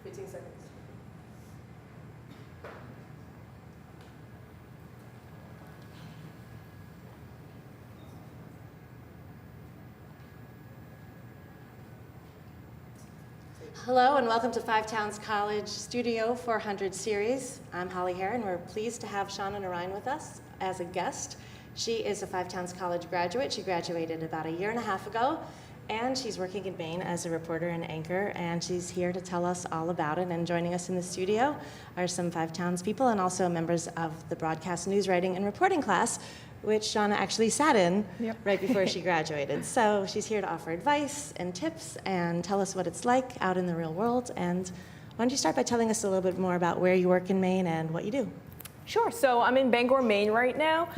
15 seconds. Hello and welcome to Five Towns College Studio 400 series. I'm Holly Hare and we're pleased to have Shonna Narine with us as a guest. She is a Five Towns College graduate. She graduated about a year and a half ago and she's working in Maine as a reporter and anchor, and she's here to tell us all about it. And joining us in the studio are some Five Towns people and also members of the broadcast news writing and reporting class, which Shonna actually sat in right before she graduated. So she's here to offer advice and tips and tell us what it's like out in the real world. And why don't you start by telling us a little bit more about where you work in Maine and what you do? Sure. So I'm in Bangor, Maine right now.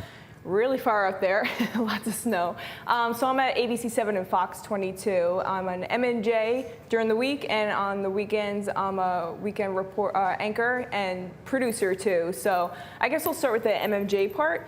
Really far up there, lots of snow. So I'm at ABC7 and Fox 22. I'm an MNJ during the week, and on the weekends, I'm a weekend report anchor and producer too. So I guess I'll start with the MMJ part.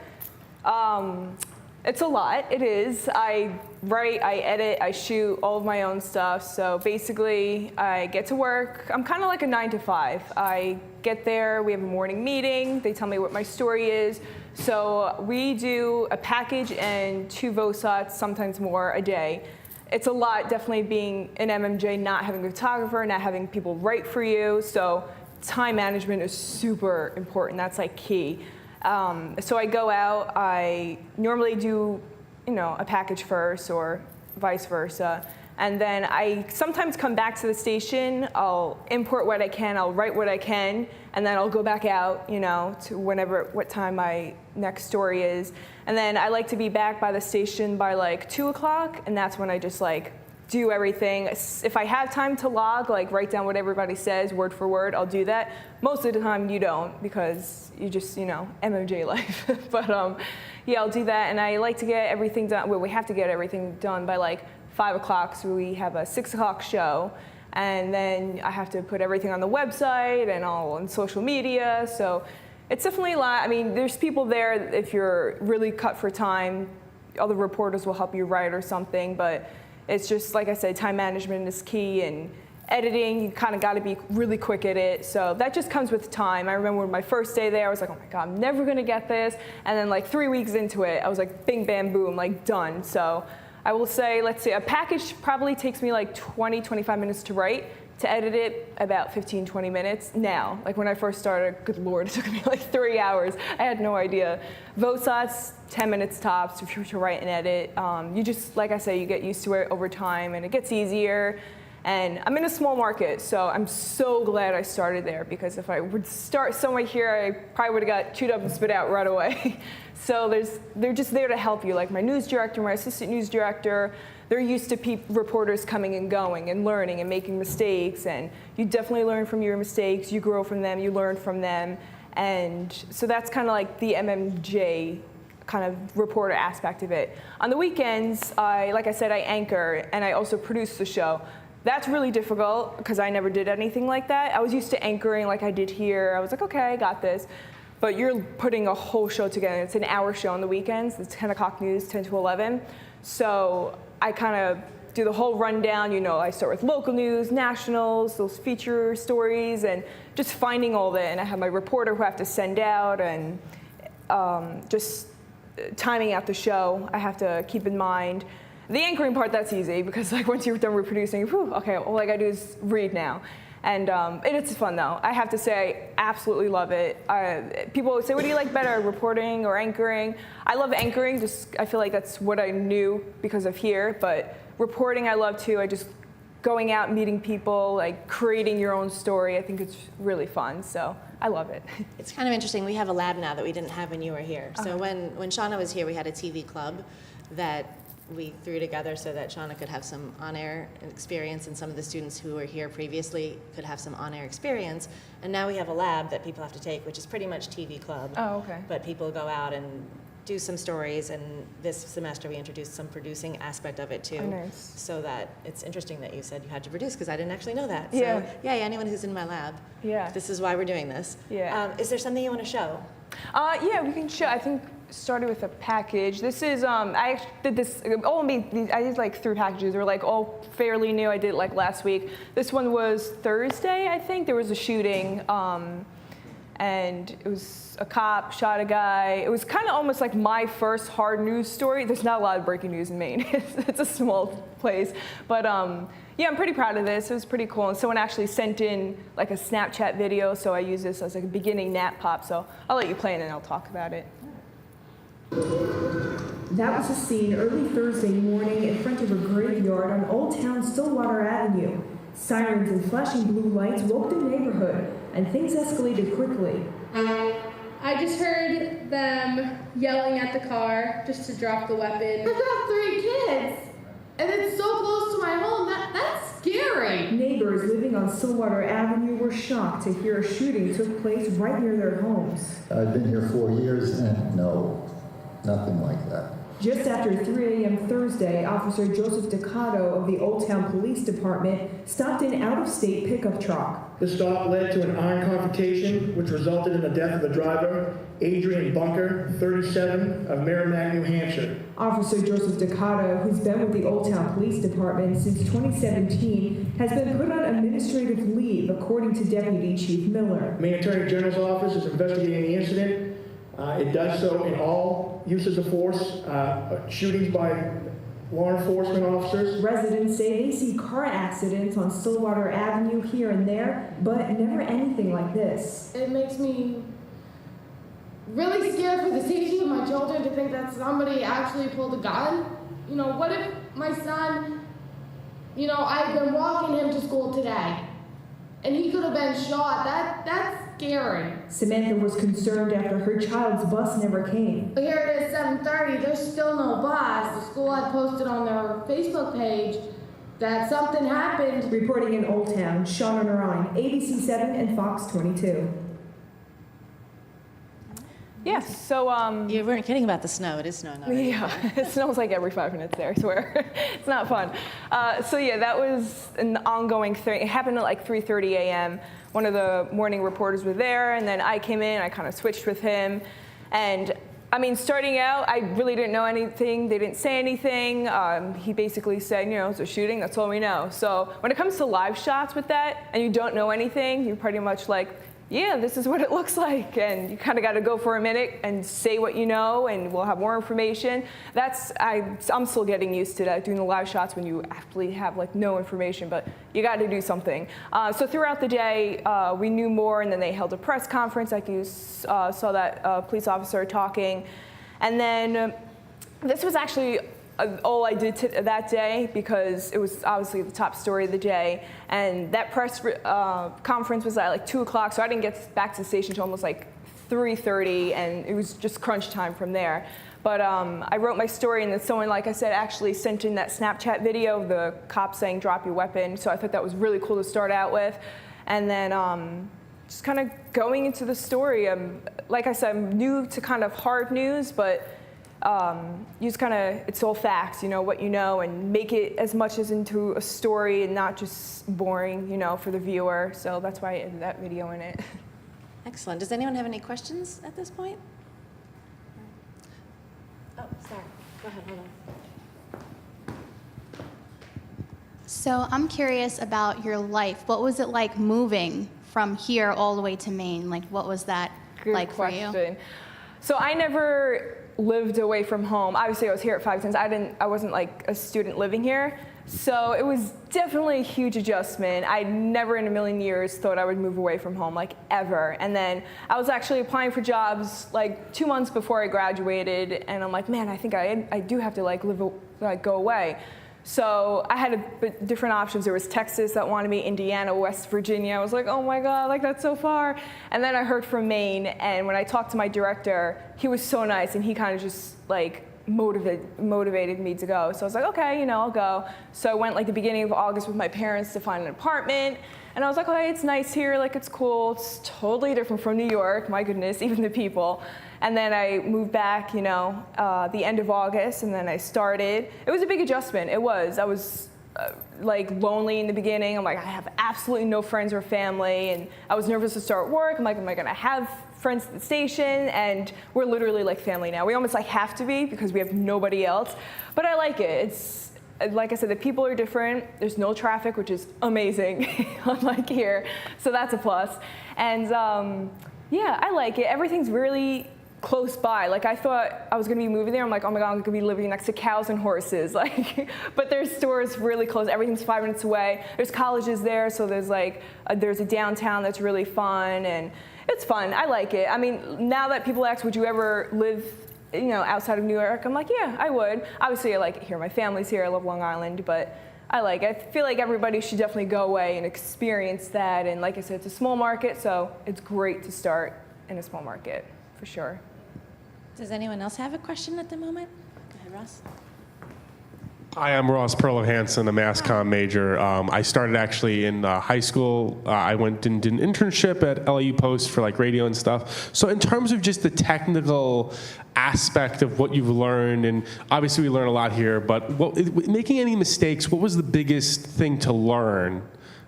It's a lot, it is. I write, I edit, I shoot all of my own stuff. So basically, I get to work. I'm kind of like a 9 to 5. I get there, we have a morning meeting, they tell me what my story is. So we do a package and 2 VOSOTs, sometimes more, a day. It's a lot, definitely being an MMJ, not having a photographer, not having people write for you. So time management is super important, that's like key. So I go out, I normally do, a package first or vice versa. And then I sometimes come back to the station, I'll import what I can, I'll write what I can, and then I'll go back out, to what time my next story is. And then I like to be back by the station by like 2 o'clock, and that's when I just do everything. If I have time to log, write down what everybody says word for word, I'll do that. Most of the time you don't, because you just, MMJ life. But yeah, I'll do that, and I like to get everything done. Well, we have to get everything done by 5 o'clock, so we have a 6 o'clock show. And then I have to put everything on the website and all on social media. So it's definitely a lot. I mean, there's people there, if you're really cut for time, other reporters will help you write or something, but it's just, like I said, time management is key, and editing, you kind of got to be really quick at it. So that just comes with time. I remember my first day there, I was like, oh my God, I'm never going to get this. And then 3 weeks into it, I was like, bing, bam, boom, done. So I will say, let's see, a package probably takes me 20, 25 minutes to write. To edit it, about 15, 20 minutes. Now, when I first started, good Lord, it took me 3 hours. I had no idea. VOSOTs, 10 minutes tops if you're to write and edit. You just, like I say, you get used to it over time, and it gets easier. And I'm in a small market, so I'm so glad I started there, because if I would start somewhere here, I probably would have got chewed up and spit out right away. So they're just there to help you. My news director, my assistant news director, they're used to reporters coming and going and learning and making mistakes, and you definitely learn from your mistakes, you grow from them, you learn from them. And so that's kind of the MMJ kind of reporter aspect of it. On the weekends, like I said, I anchor, and I also produce the show. That's really difficult, because I never did anything like that. I was used to anchoring like I did here. I was like, okay, I got this. But you're putting a whole show together. It's an hour show on the weekends. It's 10 o'clock news, 10 to 11. So I kind of do the whole rundown. I start with local news, nationals, those feature stories, and just finding all that. And I have my reporter who I have to send out, and just timing out the show, I have to keep in mind. The anchoring part, that's easy, because once you're done reproducing, whew, okay, all I gotta do is read now. And it's fun though. I have to say, I absolutely love it. People always say, what do you like better, reporting or anchoring? I love anchoring, I feel like that's what I knew because of here, but reporting I love too. Going out, meeting people, creating your own story, I think it's really fun, so I love it. It's kind of interesting. We have a lab now that we didn't have when you were here. So when Shonna was here, we had a TV club that we threw together so that Shonna could have some on-air experience, and some of the students who were here previously could have some on-air experience. And now we have a lab that people have to take, which is pretty much TV club. Oh, okay. But people go out and do some stories, and this semester we introduced some producing aspect of it too. Oh, nice. So that it's interesting that you said you had to produce, because I didn't actually know that. Yeah. So yeah, anyone who's in my lab, yeah, this is why we're doing this. Yeah. Is there something you want to show? Yeah, we can show. I think started with a package. This is, I did this, I did like 3 packages. They were like all fairly new. I did it like last week. This one was Thursday, I think. There was a shooting, and it was a cop shot a guy. It was kind of almost like my first hard news story. There's not a lot of breaking news in Maine. It's a small place. But yeah, I'm pretty proud of this. It was pretty cool. And someone actually sent in like a Snapchat video, so I use this as like a beginning nap pop. So I'll let you play it and I'll talk about it. That was a scene early Thursday morning in front of a graveyard on Old Town Stillwater Avenue. Sirens and flashing blue lights woke the neighborhood, and things escalated quickly. I just heard them yelling at the car just to drop the weapon. I've got 3 kids, and it's so close to my home. That's scary. Neighbors living on Stillwater Avenue were shocked to hear a shooting took place right near their homes. I've been here 4 years, and no, nothing like that. Just after 3 a.m. Thursday, Officer Joseph Ducato of the Old Town Police Department stopped an out-of-state pickup truck. The stop led to an armed confrontation, which resulted in the death of the driver, Adrian Bunker, 37, of Merrimack, New Hampshire. Officer Joseph Ducato, who's been with the Old Town Police Department since 2017, has been put on administrative leave, according to Deputy Chief Miller. Maine Attorney General's office is investigating the incident. It does so in all uses of force, shootings by law enforcement officers. Residents say they see car accidents on Stillwater Avenue here and there, but never anything like this. It makes me really scared for the safety of my children to think that somebody actually pulled a gun. You know, what if my son, you know, I've been walking him to school today, and he could have been shot. That's scary. Samantha was concerned after her child's bus never came. Here it is 7:30, there's still no bus. The school had posted on their Facebook page that something happened. Reporting in Old Town, Shonna Narine, ABC 7 and Fox 22. Yes, so You weren't kidding about the snow. It is snowing already. yeah, it snows like every 5 minutes there, I swear. It's not fun. So yeah, that was an ongoing thing. It happened at like 3:30 a.m. One of the morning reporters were there, and then I came in, I kind of switched with him. And I mean, starting out, I really didn't know anything. They didn't say anything. He basically said, you know, it's a shooting, that's all we know. So when it comes to live shots with that, and you don't know anything, you're pretty much like, yeah, this is what it looks like, and you kind of got to go for a minute and say what you know, and we'll have more information. I'm still getting used to that, doing the live shots when you actually have like no information, but you got to do something. So throughout the day, we knew more, and then they held a press conference, like you saw that police officer talking, and then this was actually all I did that day, because it was obviously the top story of the day, and that press conference was at like 2 o'clock, so I didn't get back to the station until almost like 3:30, and it was just crunch time from there. But I wrote my story, and then someone, like I said, actually sent in that Snapchat video of the cop saying drop your weapon, so I thought that was really cool to start out with. And then just kind of going into the story, like I said, I'm new to kind of hard news, but you just kind of, it's all facts, you know, what you know, and make it as much as into a story and not just boring, you know, for the viewer. So that's why I added that video in it. Excellent. Does anyone have any questions at this point? Oh, sorry. Go ahead, hold on. So I'm curious about your life. What was it like moving from here all the way to Maine? Like, what was that Good like question. for you? So I never lived away from home. Obviously, I was here at 5 times. I wasn't like a student living here. So it was definitely a huge adjustment. I never in a million years thought I would move away from home, like ever. And then I was actually applying for jobs like 2 months before I graduated, and I'm like, man, I think I do have to like go away. So I had different options. There was Texas that wanted me, Indiana, West Virginia. I was like, oh my God, like that's so far. And then I heard from Maine, and when I talked to my director, he was so nice, and he kind of just like motivated me to go. So I was like, okay, you know, I'll go. So I went like the beginning of August with my parents to find an apartment. And I was like, okay, it's nice here, like it's cool. It's totally different from New York, my goodness, even the people. And then I moved back, you know, the end of August, and then I started. It was a big adjustment, it was. I was like lonely in the beginning. I'm like, I have absolutely no friends or family, and I was nervous to start work. I'm like, am I gonna have friends at the station? And we're literally like family now. We almost like have to be because we have nobody else. But I like it. It's like I said, the people are different. There's no traffic, which is amazing, unlike here. So that's a plus. And yeah, I like it. Everything's really close by. Like I thought I was gonna be moving there. I'm like, oh my God, I'm gonna be living next to cows and horses. Like, but there's stores really close. Everything's 5 minutes away. There's colleges there, so there's like there's a downtown that's really fun, and it's fun. I like it. I mean, now that people ask, would you ever live, outside of New York? I'm like, yeah, I would. Obviously, I like it here. My family's here. I love Long Island, but I like it. I feel like everybody should definitely go away and experience that. And like I said, it's a small market, so it's great to start in a small market, for sure. Does anyone else have a question at the moment? Go ahead, Ross. Hi, I'm Ross Perlow Hansen, a Mass Comm major. I started actually in high school. I went and did an internship at LAU Post for like radio and stuff. So in terms of just the technical aspect of what you've learned, and obviously we learn a lot here, but making any mistakes, what was the biggest thing to learn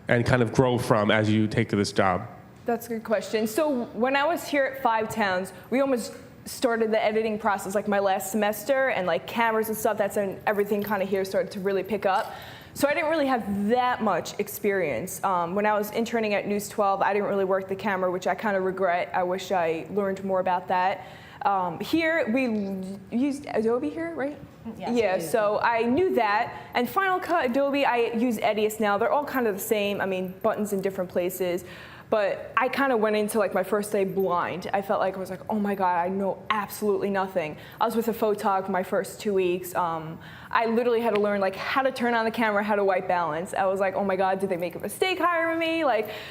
and kind of grow from as you take this job? That's a good question. So when I was here at 5 Towns, we almost started the editing process like my last semester, and like cameras and stuff, that's when everything kind of here started to really pick up. So I didn't really have that much experience. When I was interning at News 12, I didn't really work the camera, which I kind of regret. I wish I learned more about that. Here, we used Adobe here, right? Yes, yeah, so I knew that. And Final Cut, Adobe, I use Edius now. They're all kind of the same. I mean, buttons in different places. But I kind of went into like my first day blind. I felt like I was like, oh my God, I know absolutely nothing. I was with a photog for my first 2 weeks. I literally had to learn like how to turn on the camera, how to white balance. I was like, oh my God, did they make a mistake hiring me?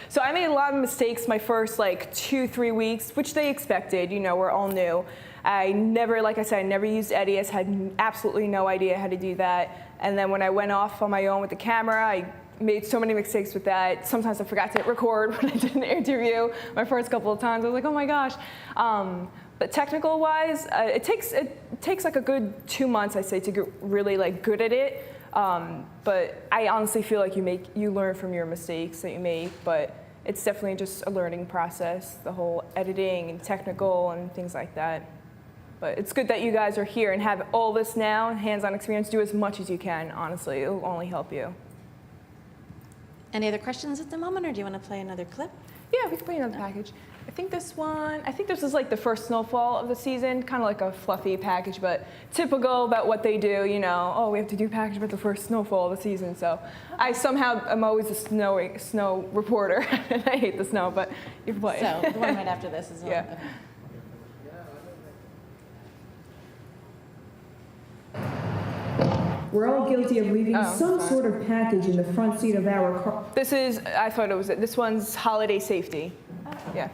So I made a lot of mistakes my first like 2-3 weeks, which they expected. We're all new. I never, like I said, I never used Edius, had absolutely no idea how to do that. And then when I went off on my own with the camera, I made so many mistakes with that. Sometimes I forgot to hit record when I did an interview. My first couple of times, I was like, oh my gosh. But technical-wise, it takes like a good 2 months, I say, to get really like good at it. But I honestly feel like you learn from your mistakes that you make. But it's definitely just a learning process, the whole editing and technical and things like that. But it's good that you guys are here and have all this now, hands-on experience. Do as much as you can, honestly. It will only help you. Any other questions at the moment, or do you want to play another clip? Yeah, we can play another package. I think this is like the first snowfall of the season, kind of like a fluffy package, but typical about what they do, oh, we have to do a package about the first snowfall of the season. So I somehow am always a snow reporter. I hate the snow, but you can play. So the one right after this as well. Yeah. Okay. We're all guilty of leaving some sort of package in the front seat of our car. This one's holiday safety. Yeah.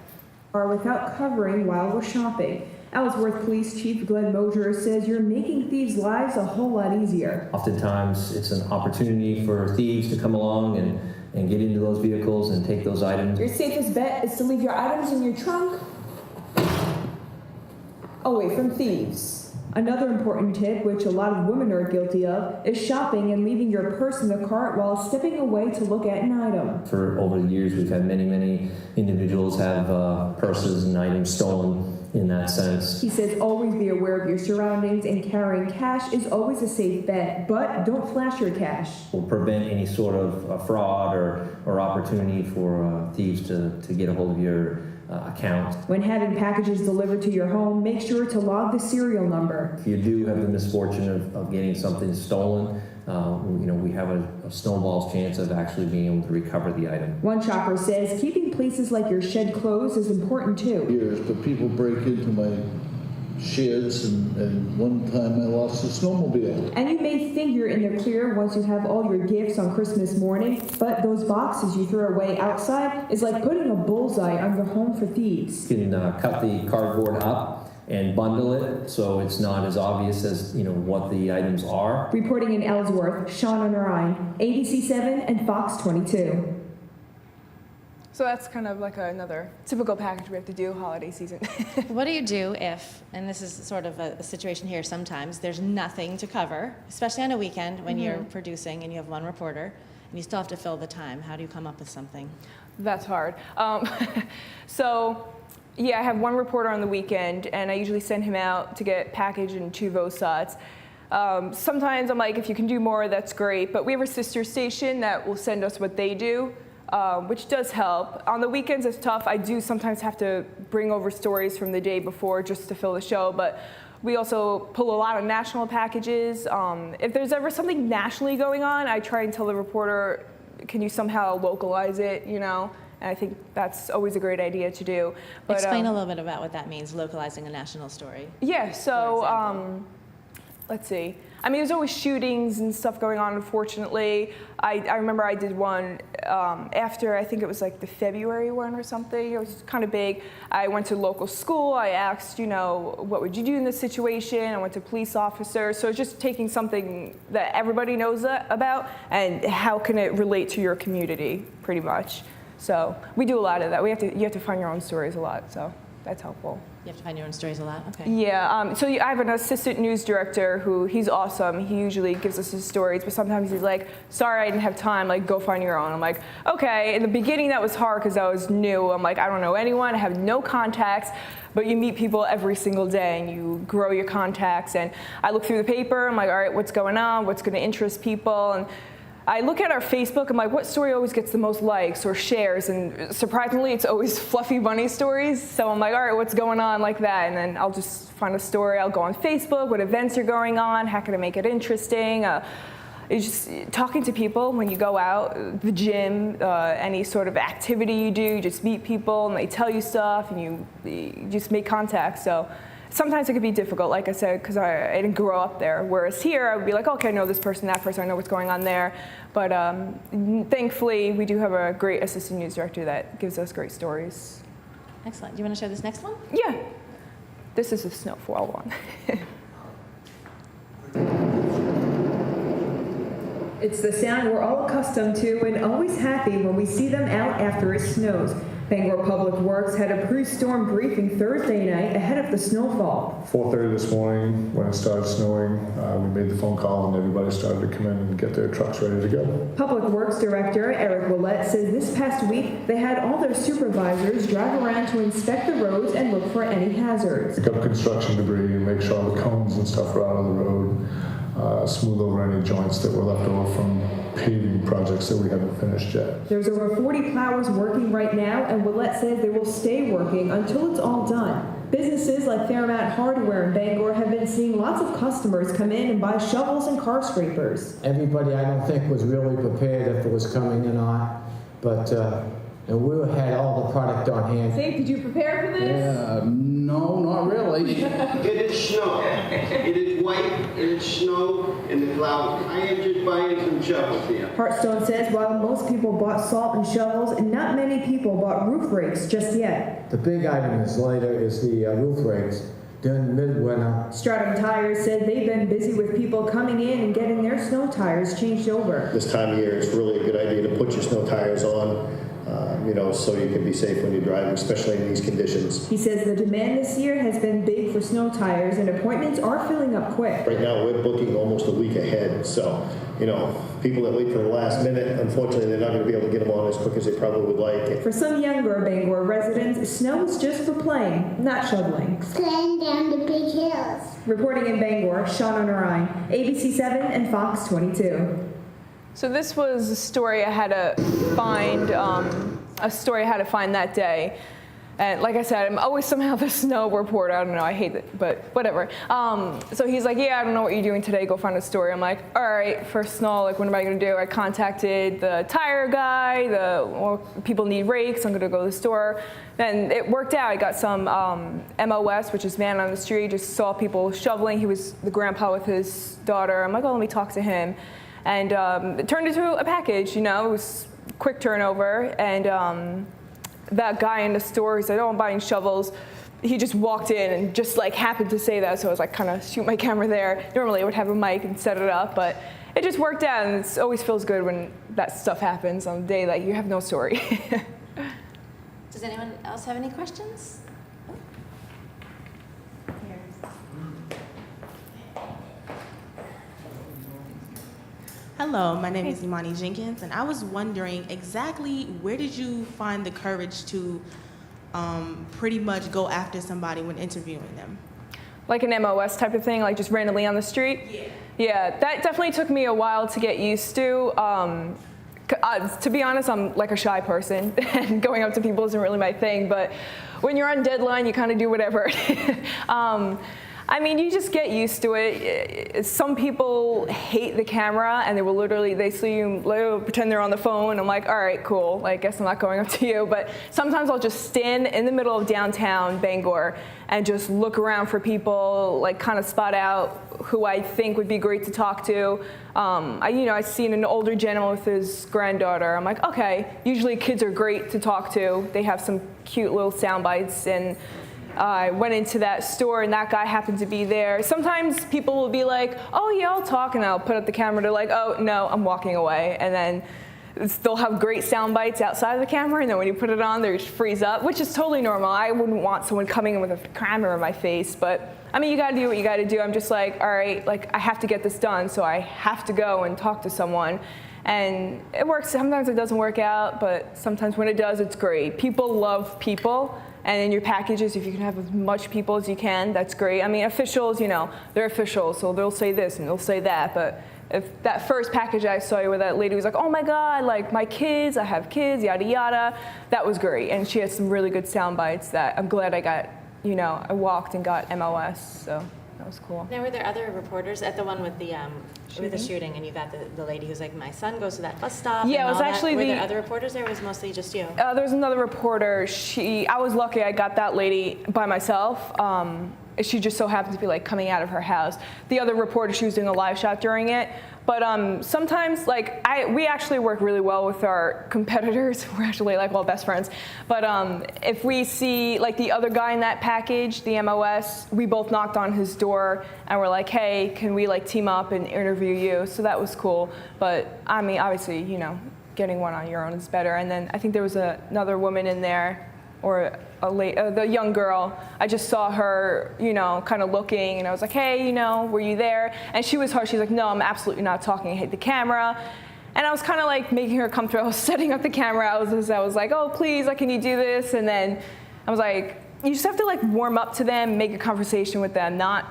Without covering while we're shopping. Ellsworth Police Chief Glenn Mosier says you're making thieves' lives a whole lot easier. Oftentimes, it's an opportunity for thieves to come along and get into those vehicles and take those items. Your safest bet is to leave your items in your trunk away from thieves. Another important tip, which a lot of women are guilty of, is shopping and leaving your purse in the cart while stepping away to look at an item. For over the years, we've had many individuals have purses and items stolen in that sense. He says always be aware of your surroundings, and carrying cash is always a safe bet, but don't flash your cash. Will prevent any sort of fraud or opportunity for thieves to get a hold of your account. When having packages delivered to your home, make sure to log the serial number. If you do have the misfortune of getting something stolen, we have a snowball's chance of actually being able to recover the item. One shopper says keeping places like your shed closed is important too. Years, but people break into my sheds, and one time I lost a snowmobile. And you may think you're in the clear once you have all your gifts on Christmas morning, but those boxes you throw away outside is like putting a bullseye on your home for thieves. You can cut the cardboard up and bundle it so it's not as obvious as what the items are. Reporting in Ellsworth, Shonna, Narine, ABC7 and Fox 22. So that's kind of like another typical package we have to do holiday season. What do you do if, and this is sort of a situation here sometimes, there's nothing to cover, especially on a weekend when you're producing and you have one reporter, and you still have to fill the time. How do you come up with something? That's hard. So, yeah, I have one reporter on the weekend, and I usually send him out to get packaged in 2 VOSATs. Sometimes I'm like, if you can do more, that's great. But we have a sister station that will send us what they do, which does help. On the weekends, it's tough. I do sometimes have to bring over stories from the day before just to fill the show. But we also pull a lot of national packages. If there's ever something nationally going on, I try and tell the reporter, can you somehow localize it, you know? And I think that's always a great idea to do. But, Explain a little bit about what that means, localizing a national story. Yeah, so let's see. I mean, there's always shootings and stuff going on, unfortunately. I remember I did one after, I think it was like the February one or something. It was kind of big. I went to local school. I asked, you know, what would you do in this situation? I went to police officers. So it's just taking something that everybody knows about and how can it relate to your community, pretty much. So we do a lot of that. You have to find your own stories a lot, so that's helpful. You have to find your own stories a lot? Okay. Yeah, so I have an assistant news director he's awesome. He usually gives us his stories, but sometimes he's like, sorry, I didn't have time, like, go find your own. I'm like, okay. In the beginning, that was hard because I was new. I'm like, I don't know anyone, I have no contacts, but you meet people every single day and you grow your contacts. And I look through the paper, I'm like, all right, what's going on? What's gonna interest people? And I look at our Facebook, I'm like, what story always gets the most likes or shares? And surprisingly, it's always fluffy bunny stories. So I'm like, all right, what's going on like that? And then I'll just find a story. I'll go on Facebook, what events are going on, how can I make it interesting? It's just talking to people when you go out, the gym, any sort of activity you do, you just meet people and they tell you stuff and you just make contact. So sometimes it can be difficult, like I said, because I didn't grow up there. Whereas here, I would be like, okay, I know this person, that person, I know what's going on there. But thankfully, we do have a great assistant news director that gives us great stories. Excellent. Do you want to show this next one? Yeah. This is the snowfall one. It's the sound we're all accustomed to and always happy when we see them out after it snows. Bangor Public Works had a pre-storm briefing Thursday night ahead of the snowfall. 4:30 this morning, when it started snowing, we made the phone call and everybody started to come in and get their trucks ready to go. Public Works Director Eric Willett says this past week they had all their supervisors drive around to inspect the roads and look for any hazards. Pick up construction debris and make sure all the cones and stuff are out of the road, smooth over any joints that were left over from paving projects that we haven't finished yet. There's over 40 plowers working right now, and Willett says they will stay working until it's all done. Businesses like Fairmount Hardware in Bangor have been seeing lots of customers come in and buy shovels and car scrapers. Everybody, I don't think, was really prepared if it was coming or not, but and we had all the product on hand. Dave, did you prepare for this? Yeah, no, not really. It is snow. It is white, it is snow, and the clouds. I am just buying some shovels here. Hartstone says while most people bought salt and shovels, not many people bought roof rakes just yet. The big item is later is the roof rakes during midwinter. Stratum Tires said they've been busy with people coming in and getting their snow tires changed over. This time of year, it's really a good idea to put your snow tires on. So you can be safe when you're driving, especially in these conditions. He says the demand this year has been big for snow tires and appointments are filling up quick. Right now, we're booking almost a week ahead. So, people that wait for the last minute, unfortunately, they're not going to be able to get them on as quick as they probably would like. For some younger Bangor residents, snow is just for playing, not shoveling. Sliding down the big hills. Reporting in Bangor, Shonna Narine, ABC 7 and Fox 22. So this was a story I had to find, that day. And like I said, I'm always somehow the snow reporter. I don't know, I hate it, but whatever. So he's like, yeah, I don't know what you're doing today, go find a story. I'm like, all right, first snow, like what am I gonna do? I contacted the tire guy, people need rakes, I'm gonna go to the store. Then it worked out, I got some MOS, which is man on the street, just saw people shoveling. He was the grandpa with his daughter. I'm like, oh, let me talk to him. And it turned into a package, it was quick turnover. And that guy in the store, he said, oh, I'm buying shovels. He just walked in and just happened to say that, so I was kind of shoot my camera there. Normally I would have a mic and set it up, but it just worked out, and it always feels good when that stuff happens on the day that you have no story. Does anyone else have any questions? Hello, my name is Imani Jenkins, and I was wondering exactly where did you find the courage to pretty much go after somebody when interviewing them? Like an MOS type of thing, like just randomly on the street? Yeah. Yeah, that definitely took me a while to get used to. To be honest, I'm like a shy person, and going up to people isn't really my thing, but when you're on deadline, you kind of do whatever. I mean, you just get used to it. Some people hate the camera, and they see you pretend they're on the phone. I'm like, all right, cool. I guess I'm not going up to you. But sometimes I'll just stand in the middle of downtown Bangor and just look around for people, like kind of spot out who I think would be great to talk to. I seen an older gentleman with his granddaughter. I'm like, okay. Usually kids are great to talk to. They have some cute little sound bites, and I went into that store, and that guy happened to be there. Sometimes people will be like, oh, yeah, I'll talk, and I'll put up the camera. They're like, oh, no, I'm walking away. And then they'll have great sound bites outside of the camera, and then when you put it on, they just freeze up, which is totally normal. I wouldn't want someone coming in with a camera in my face, but I mean, you gotta do what you gotta do. I'm just like, all right, like I have to get this done, so I have to go and talk to someone. And it works. Sometimes it doesn't work out, but sometimes when it does, it's great. People love people. And in your packages, if you can have as much people as you can, that's great. I mean, officials, they're officials, so they'll say this and they'll say that. But if that first package I saw where that lady was like, oh my God, like my kids, I have kids, yada, yada, that was great. And she had some really good sound bites that I'm glad I got, I walked and got MOS, so that was cool. Now, were there other reporters at the one with the shooting, and you got the lady who's like, my son goes to that bus stop? Yeah, it was actually Were there other reporters there, or was it mostly just you? There was another reporter. I was lucky I got that lady by myself. She just so happened to be like coming out of her house. The other reporter, she was doing a live shot during it. But sometimes, we actually work really well with our competitors. We're actually like all best friends. But if we see like the other guy in that package, the MOS, we both knocked on his door and we're like, hey, can we like team up and interview you? So that was cool. But I mean, obviously, getting one on your own is better. And then I think there was another woman in there, or the young girl. I just saw her, kind of looking, and I was like, hey, were you there? And she was harsh. She's like, no, I'm absolutely not talking. I hate the camera. And I was kind of like making her comfortable. I was setting up the camera. I was like, oh, please, can you do this? And then I was like, you just have to like warm up to them, make a conversation with them, not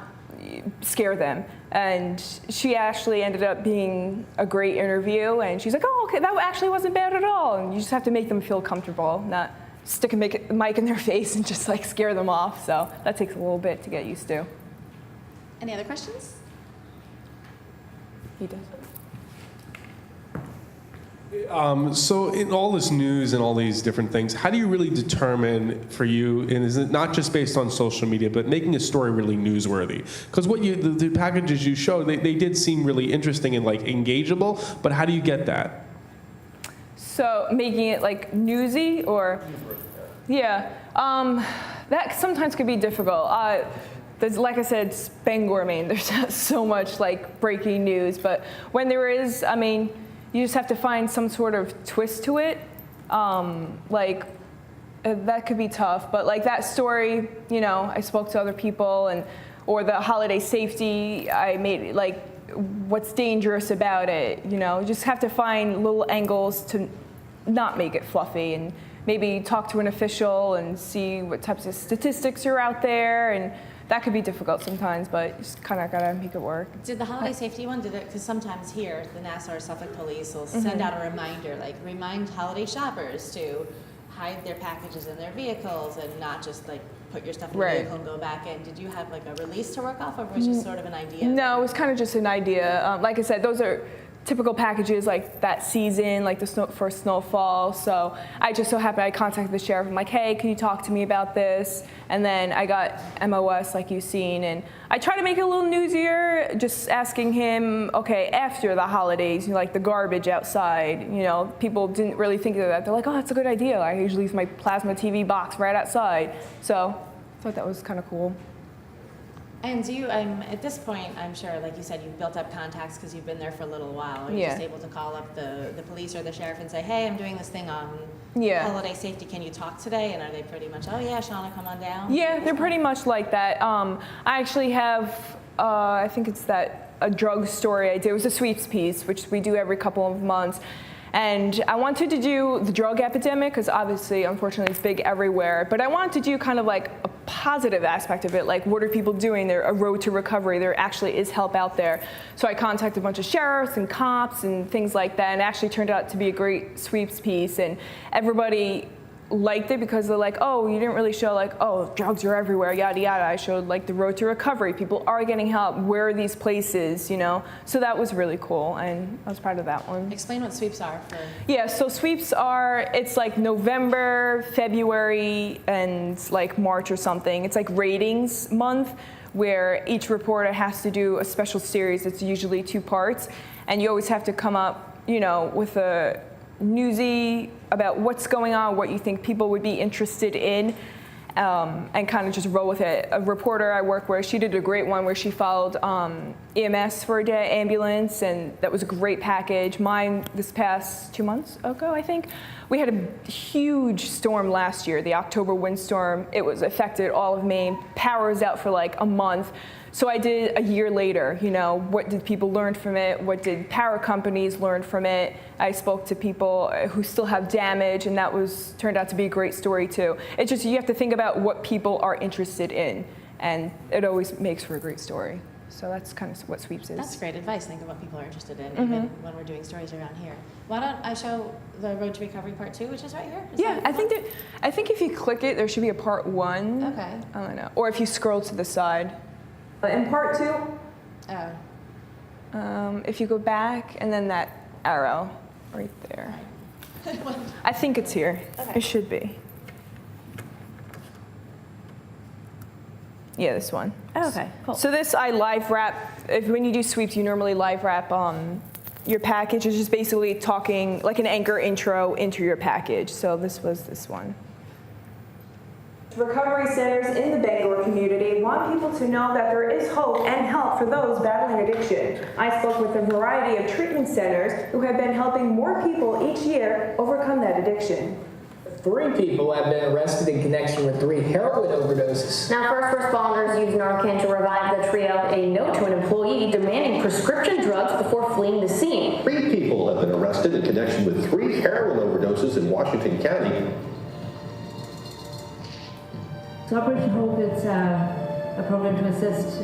scare them. And she actually ended up being a great interview. And she's like, oh, okay, that actually wasn't bad at all. And you just have to make them feel comfortable, not stick a mic in their face and just like scare them off. So that takes a little bit to get used to. Any other questions? He does. So in all this news and all these different things, how do you really determine for you, and is it not just based on social media, but making a story really newsworthy? Because the packages you showed, they did seem really interesting and like engageable, but how do you get that? So making it like newsy, or yeah, that sometimes could be difficult. There's, like I said, Bangor, Maine. There's so much like breaking news, but when there is, I mean, you just have to find some sort of twist to it. That could be tough, but like that story, I spoke to other people, or the holiday safety, I made like what's dangerous about it. You just have to find little angles to not make it fluffy, and maybe talk to an official and see what types of statistics are out there, and that could be difficult sometimes, but you just kind of gotta make it work. Did the holiday safety one, because sometimes here, the Nassau or Suffolk police will send out a reminder, like remind holiday shoppers to hide their packages in their vehicles and not just like put your stuff in the vehicle and go back in. Did you have like a release to work off, or was it just sort of an idea? No, it was kind of just an idea. Like I said, those are typical packages like that season, like for snowfall. So I just so happened I contacted the sheriff. I'm like, hey, can you talk to me about this? And then I got MOS like you've seen, and I try to make it a little newsier, just asking him, okay, after the holidays, like the garbage outside, people didn't really think of that. They're like, oh, that's a good idea. I usually leave my plasma TV box right outside. So I thought that was kind of cool. And do you, at this point, I'm sure, like you said, you've built up contacts because you've been there for a little while. Are you just able to call up the police or the sheriff and say, hey, I'm doing this thing on holiday safety, can you talk today? And are they pretty much, oh yeah, Shonna, come on down? Yeah, they're pretty much like that. I actually have, I think it's a drug story I did. It was a sweeps piece, which we do every couple of months. And I wanted to do the drug epidemic because obviously, unfortunately, it's big everywhere. But I wanted to do kind of like a positive aspect of it, like what are people doing? They're a road to recovery. There actually is help out there. So I contacted a bunch of sheriffs and cops and things like that, and it actually turned out to be a great sweeps piece. And everybody liked it because they're like, oh, you didn't really show like, oh, drugs are everywhere, yada yada. I showed like the road to recovery. People are getting help. Where are these places, you know? So that was really cool, and I was proud of that one. Explain what sweeps are for. Yeah, so sweeps are, it's like November, February, and like March or something. It's like ratings month where each reporter has to do a special series. It's usually 2 parts, and you always have to come up, you know, with a newsy about what's going on, what you think people would be interested in, and kind of just roll with it. A reporter I work with, she did a great one where she followed EMS for a day, ambulance, and that was a great package. Mine this past 2 months ago, I think, we had a huge storm last year, the October windstorm. It was affected all of Maine. Power was out for like a month. So I did a year later, you know, what did people learn from it? What did power companies learn from it? I spoke to people who still have damage, and that turned out to be a great story too. It's just, you have to think about what people are interested in, and it always makes for a great story. So that's kind of what sweeps is. That's great advice. Think of what people are interested in, even when we're doing stories around here. Why don't I show the Road to Recovery Part 2, which is right here? I think if you click it, there should be a Part 1. Okay. I don't know. Or if you scroll to the side. In Part 2, if you go back and then that arrow right there. I think it's here. Okay. It should be. Yeah, this one. Oh, okay, cool. So this I live wrap. When you do sweeps, you normally live wrap your package. It's just basically talking like an anchor intro into your package. So this was this one. Recovery centers in the Bangor community want people to know that there is hope and help for those battling addiction. I spoke with a variety of treatment centers who have been helping more people each year overcome that addiction. 3 people have been arrested in connection with 3 heroin overdoses. Now, first responders used Narcan to revive the trio. A note to an employee demanding prescription drugs before fleeing the scene. 3 people have been arrested in connection with 3 heroin overdoses in Washington County. So Operation Hope is a program to assist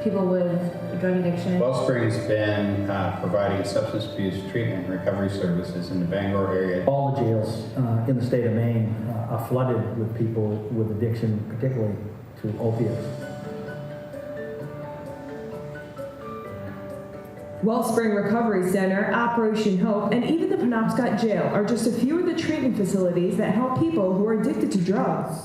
people with drug addiction. Wellspring's been providing substance abuse treatment and recovery services in the Bangor area. All the jails in the state of Maine are flooded with people with addiction, particularly to opiates. Wellspring Recovery Center, Operation Hope, and even the Penobscot Jail are just a few of the treatment facilities that help people who are addicted to drugs.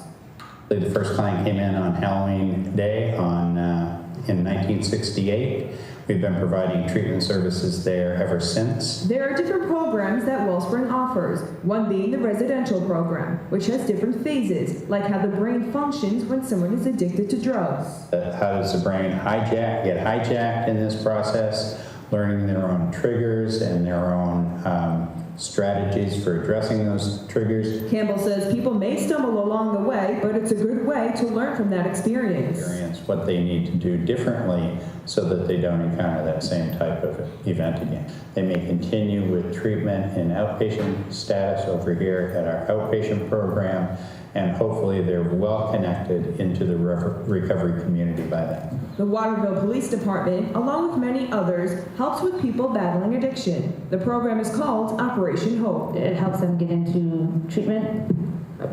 The first client came in on Halloween Day in 1968. We've been providing treatment services there ever since. There are different programs that Wellspring offers, one being the residential program, which has different phases, like how the brain functions when someone is addicted to drugs. How does the brain get hijacked in this process, learning their own triggers and their own strategies for addressing those triggers. Campbell says people may stumble along the way, but it's a good way to learn from that experience. What they need to do differently so that they don't encounter that same type of event again. They may continue with treatment in outpatient status over here at our outpatient program, and hopefully they're well connected into the recovery community by then. The Waterville Police Department, along with many others, helps with people battling addiction. The program is called Operation Hope. It helps them get into treatment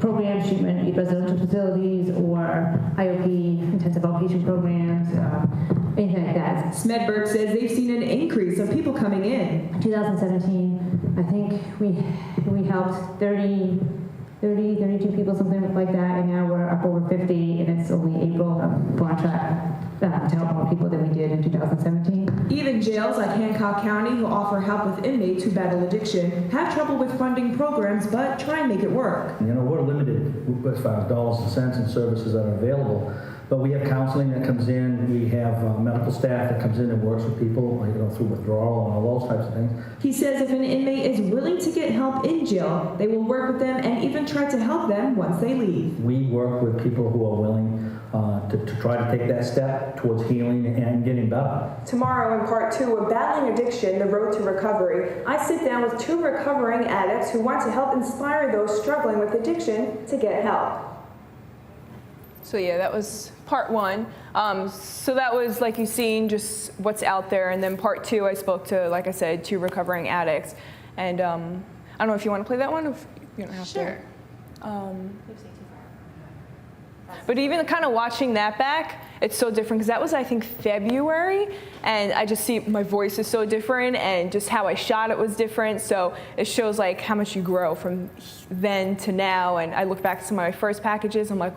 programs, treatment residential facilities, or IOP, intensive outpatient programs, anything like that. Smedberg says they've seen an increase of people coming in. 2017, I think we helped 32 people, something like that, and now we're up over 50, and it's only April. We're on track to help more people than we did in 2017. Even jails like Hancock County, who offer help with inmates who battle addiction, have trouble with funding programs, but try and make it work. You know, we're limited as far as dollars and cents and services that are available, But we have counseling that comes in. We have medical staff that comes in and works with people, through withdrawal and all those types of things. He says if an inmate is willing to get help in jail, they will work with them and even try to help them once they leave. We work with people who are willing to try to take that step towards healing and getting better. Tomorrow in part 2 of Battling Addiction, The Road to Recovery, I sit down with 2 recovering addicts who want to help inspire those struggling with addiction to get help. So yeah, that was part 1. So that was, like you've seen, just what's out there. And then part 2, I spoke to, like I said, 2 recovering addicts. And I don't know if you want to play that one, if you don't have Sure. to. But even kind of watching that back, it's so different because that was, I think, February, and I just see my voice is so different, and just how I shot it was different. So it shows like how much you grow from then to now. And I look back to some of my first packages, I'm like,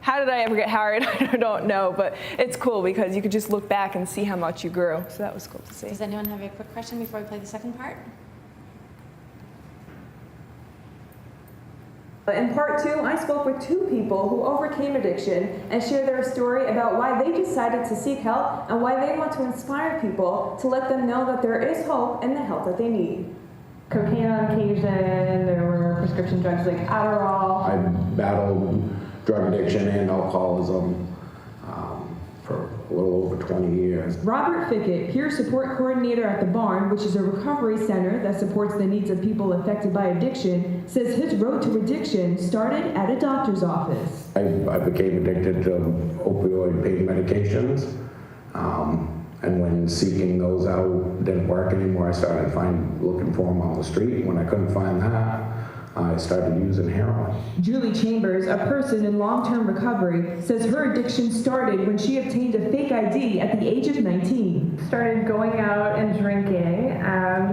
how did I ever get hired? I don't know, but it's cool because you could just look back and see how much you grew. So that was cool to see. Does anyone have a quick question before we play the second part? In part 2, I spoke with 2 people who overcame addiction and shared their story about why they decided to seek help and why they want to inspire people to let them know that there is hope and the help that they need. Cocaine on occasion, there were prescription drugs like Adderall. I battled drug addiction and alcoholism for a little over 20 years. Robert Fickett, peer support coordinator at The Barn, which is a recovery center that supports the needs of people affected by addiction, says his road to addiction started at a doctor's office. I became addicted to opioid pain medications, and when seeking those out didn't work anymore, I started looking for them on the street. When I couldn't find that, I started using heroin. Julie Chambers, a person in long-term recovery, says her addiction started when she obtained a fake ID at the age of 19. Started going out and drinking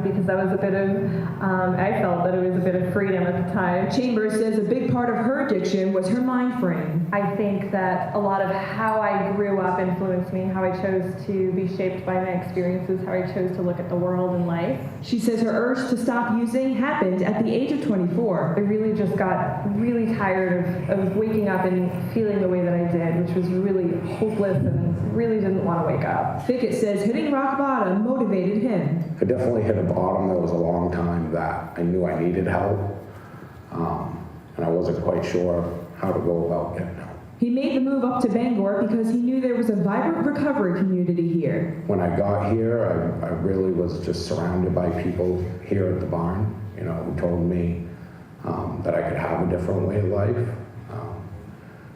because that was a bit of, I felt that it was a bit of freedom at the time. Chambers says a big part of her addiction was her mind frame. I think that a lot of how I grew up influenced me, how I chose to be shaped by my experiences, how I chose to look at the world and life. She says her urge to stop using happened at the age of 24. I really just got really tired of waking up and feeling the way that I did, which was really hopeless and really didn't want to wake up. Fickett says hitting rock bottom motivated him. I definitely hit a bottom. There was a long time that I knew I needed help, and I wasn't quite sure how to go about getting help. He made the move up to Bangor because he knew there was a vibrant recovery community here. When I got here, I really was just surrounded by people here at the barn, who told me that I could have a different way of life.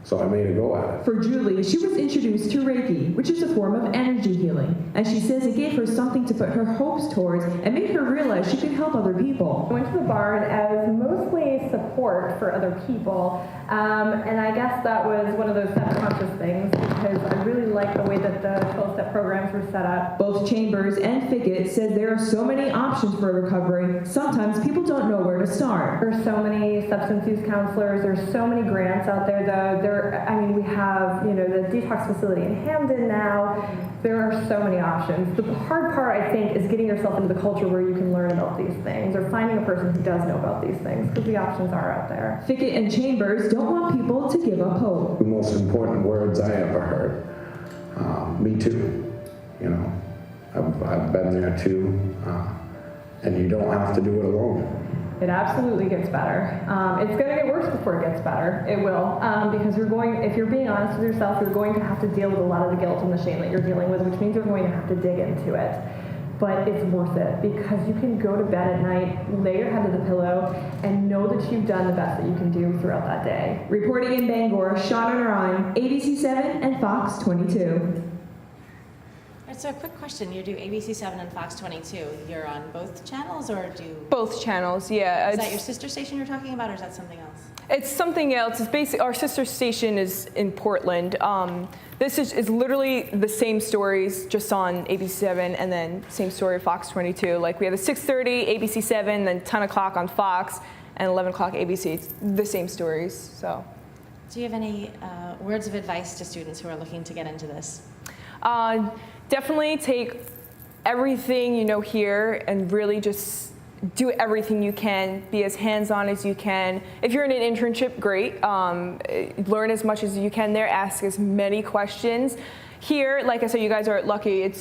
So I made a go at it. For Julie, she was introduced to Reiki, which is a form of energy healing, and she says it gave her something to put her hopes towards and made her realize she could help other people. I went to the barn as mostly support for other people, and I guess that was one of those subconscious things because I really liked the way that the 12-step programs were set up. Both Chambers and Fickett said there are so many options for recovery, sometimes people don't know where to start. There's so many substance use counselors, there's so many grants out there though. We have, the detox facility in Hamden now. There are so many options. The hard part, I think, is getting yourself into the culture where you can learn about these things or finding a person who does know about these things because the options are out there. Fickett and Chambers don't want people to give up hope. The most important words I ever heard, me too. I've been there too, and you don't have to do it alone. It absolutely gets better. It's going to get worse before it gets better. It will, because if you're being honest with yourself, you're going to have to deal with a lot of the guilt and the shame that you're dealing with, which means you're going to have to dig into it. But it's worth it because you can go to bed at night, lay your head to the pillow, and know that you've done the best that you can do throughout that day. Reporting in Bangor, Shonna Narine, ABC7 and Fox 22. So a quick question, you do ABC7 and Fox 22. You're on both channels or do... Both channels, yeah. Is that your sister station you're talking about or is that something else? It's something else. It's basically, our sister station is in Portland. This is literally the same stories just on ABC7 and then same story Fox 22. Like we have the 6:30 ABC7, then 10 o'clock on Fox and 11 o'clock ABC. It's the same stories, so. Do you have any words of advice to students who are looking to get into this? Definitely take everything you know here and really just do everything you can, be as hands-on as you can. If you're in an internship, great. Learn as much as you can there, ask as many questions. Here, like I said, you guys are lucky.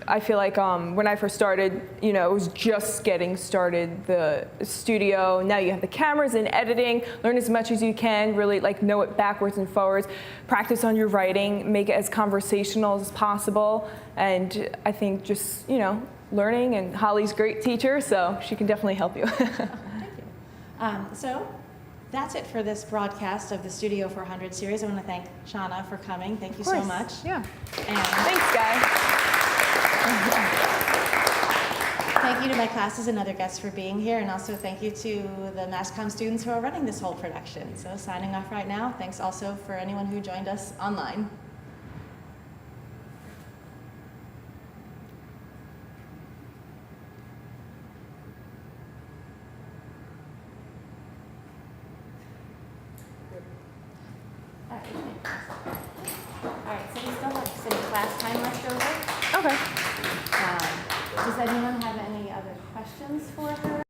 I feel like when I first started, it was just getting started, the studio. Now you have the cameras and editing. Learn as much as you can, really know it backwards and forwards. Practice on your writing, make it as conversational as possible. And I think just, learning, and Holly's a great teacher, so she can definitely help you. Thank you. So that's it for this broadcast of the Studio 400 series. I want to thank Shonna for coming. Thank you so much. Yeah. And thanks, guys. thank you to my classes and other guests for being here, and also thank you to the Mass Comm students who are running this whole production. So signing off right now. Thanks also for anyone who joined us online. All right, so we still have some class time left over. Okay. Does anyone have any other questions for her?